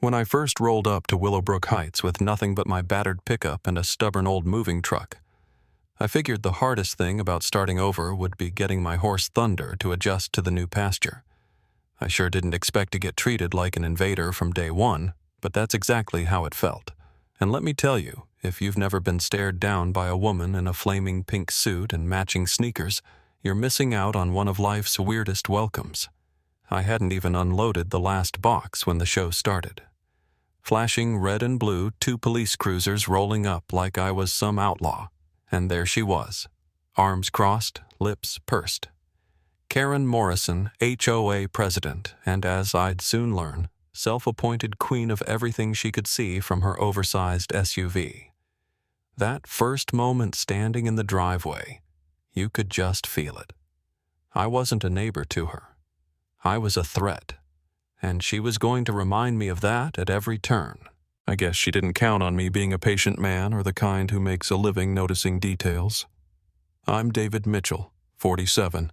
When I first rolled up to Willowbrook Heights with nothing but my battered pickup and a stubborn old moving truck, I figured the hardest thing about starting over would be getting my horse Thunder to adjust to the new pasture. I sure didn't expect to get treated like an invader from day one, but that's exactly how it felt. And let me tell you, if you've never been stared down by a woman in a flaming pink suit and matching sneakers, you're missing out on one of life's weirdest welcomes. I hadn't even unloaded the last box when the show started. Flashing red and blue, 2 police cruisers rolling up like I was some outlaw. And there she was, arms crossed, lips pursed. Karen Morrison, HOA president, and as I'd soon learn, self-appointed queen of everything she could see from her oversized SUV. That first moment standing in the driveway, you could just feel it. I wasn't a neighbor to her. I was a threat, and she was going to remind me of that at every turn. I guess she didn't count on me being a patient man or the kind who makes a living noticing details. I'm David Mitchell, 47,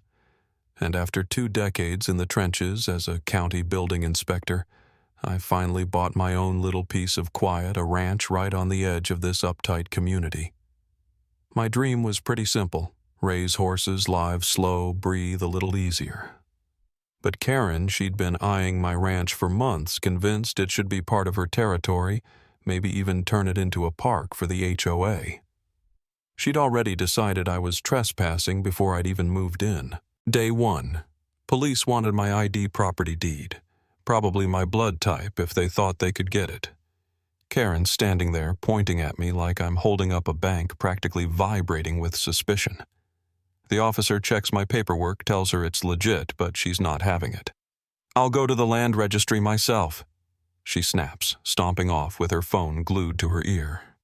and after 2 decades in the trenches as a county building inspector, I finally bought my own little piece of quiet, a ranch right on the edge of this uptight community. My dream was pretty simple: raise horses, live slow, breathe a little easier. But Karen, she'd been eyeing my ranch for months, convinced it should be part of her territory, maybe even turn it into a park for the HOA. She'd already decided I was trespassing before I'd even moved in. Day 1. Police wanted my ID property deed, probably my blood type if they thought they could get it. Karen standing there, pointing at me like I'm holding up a bank, practically vibrating with suspicion. The officer checks my paperwork, tells her it's legit, but she's not having it. "I'll go to the land registry myself," she snaps, stomping off with her phone glued to her ear.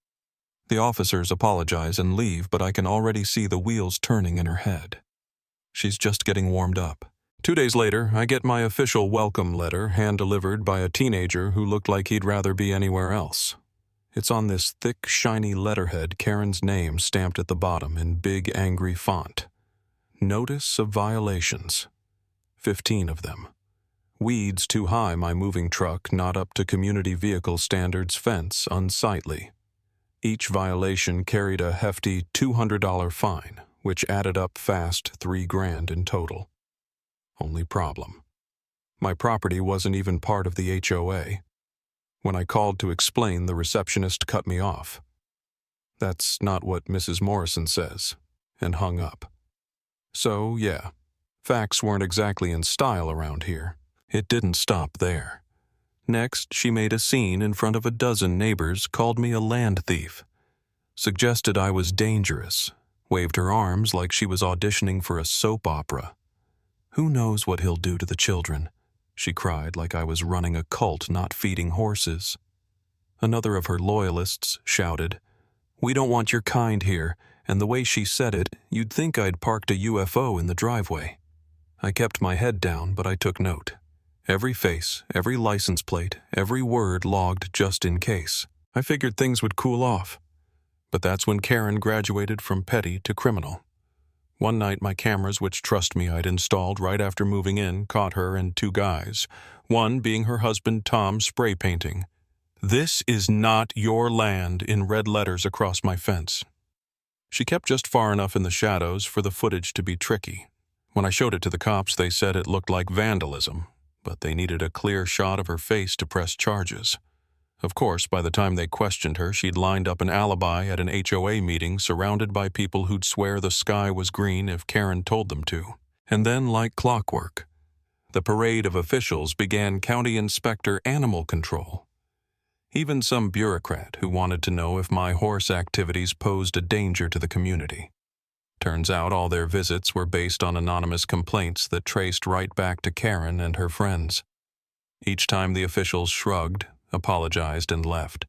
The officers apologize and leave, but I can already see the wheels turning in her head. She's just getting warmed up. 2 days later, I get my official welcome letter hand-delivered by a teenager who looked like he'd rather be anywhere else. It's on this thick, shiny letterhead, Karen's name stamped at the bottom in big, angry font. Notice of violations. 15 of them. Weeds too high my moving truck, not up to community vehicle standards, fence unsightly. Each violation carried a hefty $200 fine, which added up fast $3,000 in total. Only problem: my property wasn't even part of the HOA. When I called to explain, the receptionist cut me off. "That's not what Mrs. Morrison says," and hung up. So, yeah, facts weren't exactly in style around here. It didn't stop there. Next, she made a scene in front of a dozen neighbors, called me a land thief, suggested I was dangerous, waved her arms like she was auditioning for a soap opera. "Who knows what he'll do to the children?" she cried like I was running a cult, not feeding horses. Another of her loyalists shouted, "We don't want your kind here," and the way she said it, you'd think I'd parked a UFO in the driveway. I kept my head down, but I took note. Every face, every license plate, every word logged just in case. I figured things would cool off. But that's when Karen graduated from petty to criminal. One night my cameras, which trust me I'd installed right after moving in, caught her and 2 guys, one being her husband Tom spray painting, "This is not your land," in red letters across my fence. She kept just far enough in the shadows for the footage to be tricky. When I showed it to the cops, they said it looked like vandalism, but they needed a clear shot of her face to press charges. Of course, by the time they questioned her, she'd lined up an alibi at an HOA meeting surrounded by people who'd swear the sky was green if Karen told them to. And then, like clockwork, the parade of officials began County Inspector Animal Control. Even some bureaucrat who wanted to know if my horse activities posed a danger to the community. Turns out all their visits were based on anonymous complaints that traced right back to Karen and her friends. Each time the officials shrugged, apologized, and left.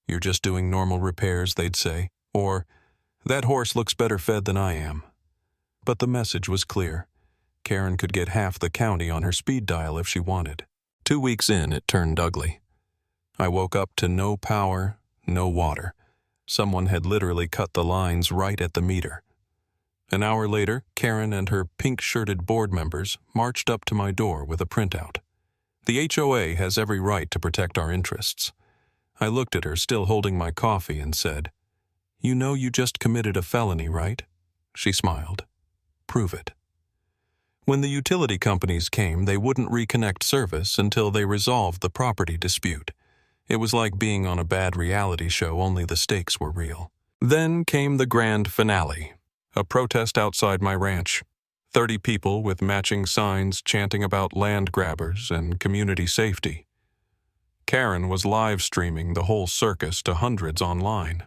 "You're just doing normal repairs," they'd say, or, "That horse looks better fed than I am." But the message was clear. Karen could get half the county on her speed dial if she wanted. 2 weeks in, it turned ugly. I woke up to no power, no water. Someone had literally cut the lines right at the meter. An hour later, Karen and her pink-shirted board members marched up to my door with a printout. The HOA has every right to protect our interests. I looked at her, still holding my coffee, and said, "You know you just committed a felony, right?" She smiled. "Prove it." When the utility companies came, they wouldn't reconnect service until they resolved the property dispute. It was like being on a bad reality show, only the stakes were real. Then came the grand finale, a protest outside my ranch. 30 people with matching signs chanting about land grabbers and community safety. Karen was live streaming the whole circus to hundreds online.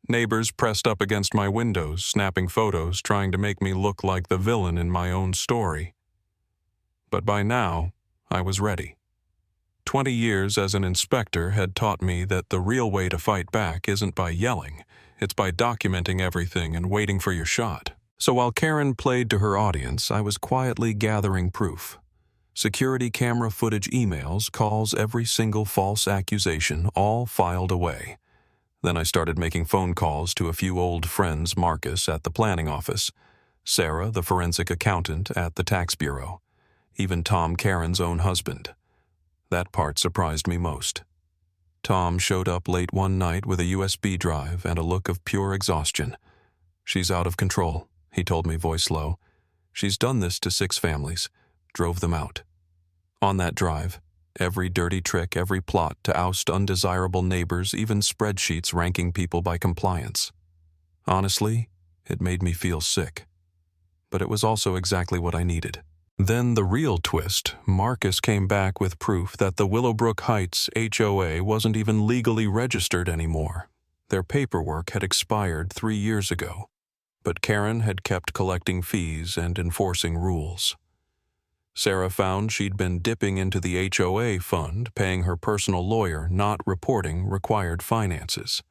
Neighbors pressed up against my windows, snapping photos, trying to make me look like the villain in my own story. But by now, I was ready. 20 years as an inspector had taught me that the real way to fight back isn't by yelling, it's by documenting everything and waiting for your shot. So while Karen played to her audience, I was quietly gathering proof. Security camera footage, emails, calls, every single false accusation, all filed away. Then I started making phone calls to a few old friends, Marcus at the planning office, Sarah, the forensic accountant at the tax bureau, even Tom, Karen's own husband. That part surprised me most. Tom showed up late one night with a USB drive and a look of pure exhaustion. "She's out of control," he told me, voice low. "She's done this to 6 families, drove them out." On that drive, every dirty trick, every plot to oust undesirable neighbors, even spreadsheets ranking people by compliance. Honestly, it made me feel sick. But it was also exactly what I needed. Then the real twist, Marcus came back with proof that the Willowbrook Heights HOA wasn't even legally registered anymore. Their paperwork had expired 3 years ago, but Karen had kept collecting fees and enforcing rules. Sarah found she'd been dipping into the HOA fund, paying her personal lawyer, not reporting required finances.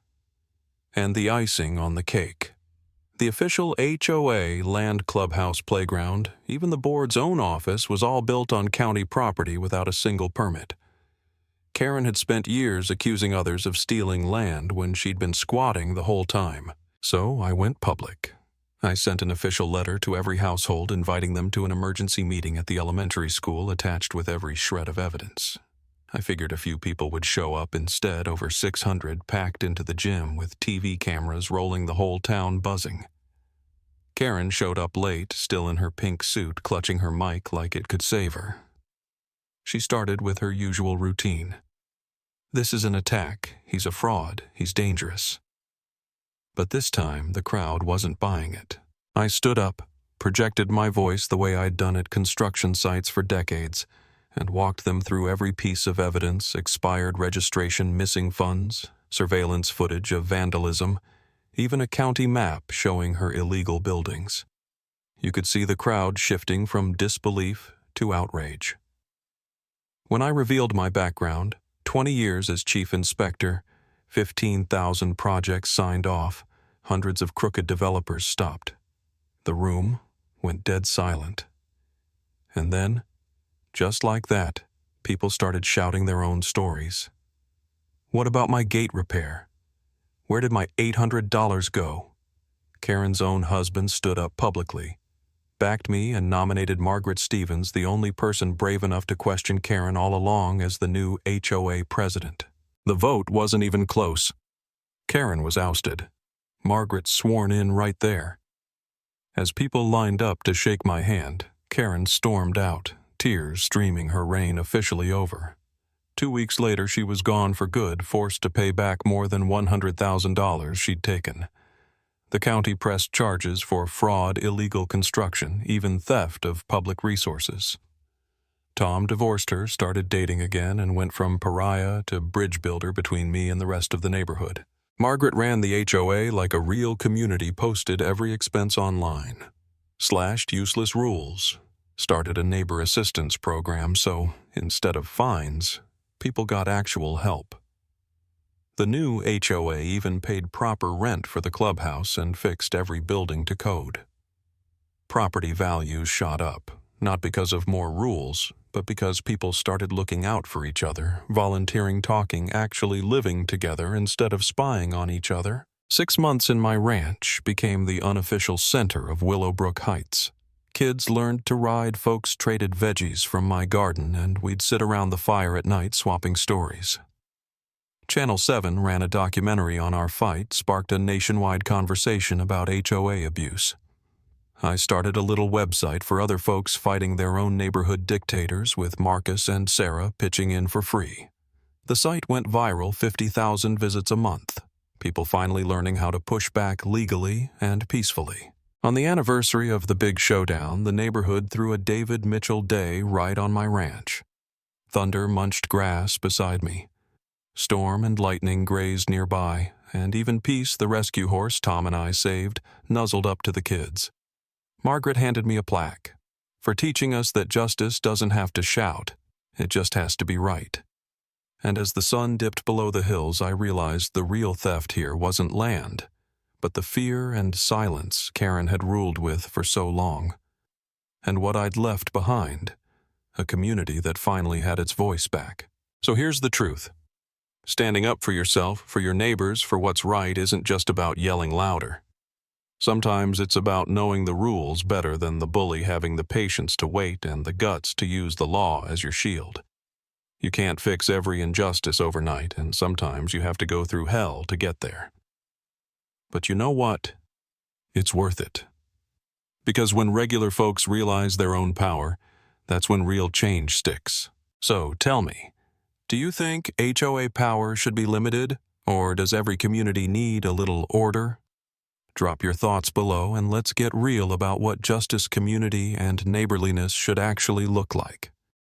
And the icing on the cake. The official HOA land clubhouse playground, even the board's own office, was all built on county property without a single permit. Karen had spent years accusing others of stealing land when she'd been squatting the whole time. So I went public. I sent an official letter to every household inviting them to an emergency meeting at the elementary school attached with every shred of evidence. I figured a few people would show up instead, over 600 packed into the gym with TV cameras rolling, the whole town buzzing. Karen showed up late, still in her pink suit, clutching her mic like it could save her. She started with her usual routine. "This is an attack. He's a fraud. He's dangerous." But this time, the crowd wasn't buying it. I stood up, projected my voice the way I'd done at construction sites for decades, and walked them through every piece of evidence, expired registration, missing funds, surveillance footage of vandalism, even a county map showing her illegal buildings. You could see the crowd shifting from disbelief to outrage. When I revealed my background, 20 years as chief inspector, 15,000 projects signed off, hundreds of crooked developers stopped. The room went dead silent. And then, just like that, people started shouting their own stories. What about my gate repair? Where did my $800 go? Karen's own husband stood up publicly, backed me, and nominated Margaret Stevens, the only person brave enough to question Karen all along, as the new HOA president. The vote wasn't even close. Karen was ousted. Margaret sworn in right there. As people lined up to shake my hand, Karen stormed out, tears streaming, her reign officially over. 2 weeks later, she was gone for good, forced to pay back more than $100,000 she'd taken. The county pressed charges for fraud, illegal construction, even theft of public resources. Tom divorced her, started dating again, and went from pariah to bridge builder between me and the rest of the neighborhood. Margaret ran the HOA like a real community, posted every expense online, slashed useless rules, started a neighbor assistance program, so instead of fines, people got actual help. The new HOA even paid proper rent for the clubhouse and fixed every building to code. Property values shot up, not because of more rules, but because people started looking out for each other, volunteering, talking, actually living together instead of spying on each other. 6 months in my ranch became the unofficial center of Willowbrook Heights. Kids learned to ride, folks traded veggies from my garden, and we'd sit around the fire at night swapping stories. Channel 7 ran a documentary on our fight, sparked a nationwide conversation about HOA abuse. I started a little website for other folks fighting their own neighborhood dictators, with Marcus and Sarah pitching in for free. The site went viral, 50,000 visits a month. People finally learning how to push back legally and peacefully. On the anniversary of the big showdown, the neighborhood threw a David Mitchell Day right on my ranch. Thunder munched grass beside me. Storm and lightning grazed nearby, and even Peace, the rescue horse Tom and I saved, nuzzled up to the kids. Margaret handed me a plaque for teaching us that justice doesn't have to shout, it just has to be right. And as the sun dipped below the hills, I realized the real theft here wasn't land, but the fear and silence Karen had ruled with for so long. And what I'd left behind, a community that finally had its voice back. So here's the truth. Standing up for yourself, for your neighbors, for what's right isn't just about yelling louder. Sometimes it's about knowing the rules better than the bully having the patience to wait and the guts to use the law as your shield. You can't fix every injustice overnight, and sometimes you have to go through hell to get there. But you know what? It's worth it. Because when regular folks realize their own power, that's when real change sticks. So tell me, do you think HOA power should be limited, or does every community need a little order? Drop your thoughts below and let's get real about what justice, community, and neighborliness should actually look like.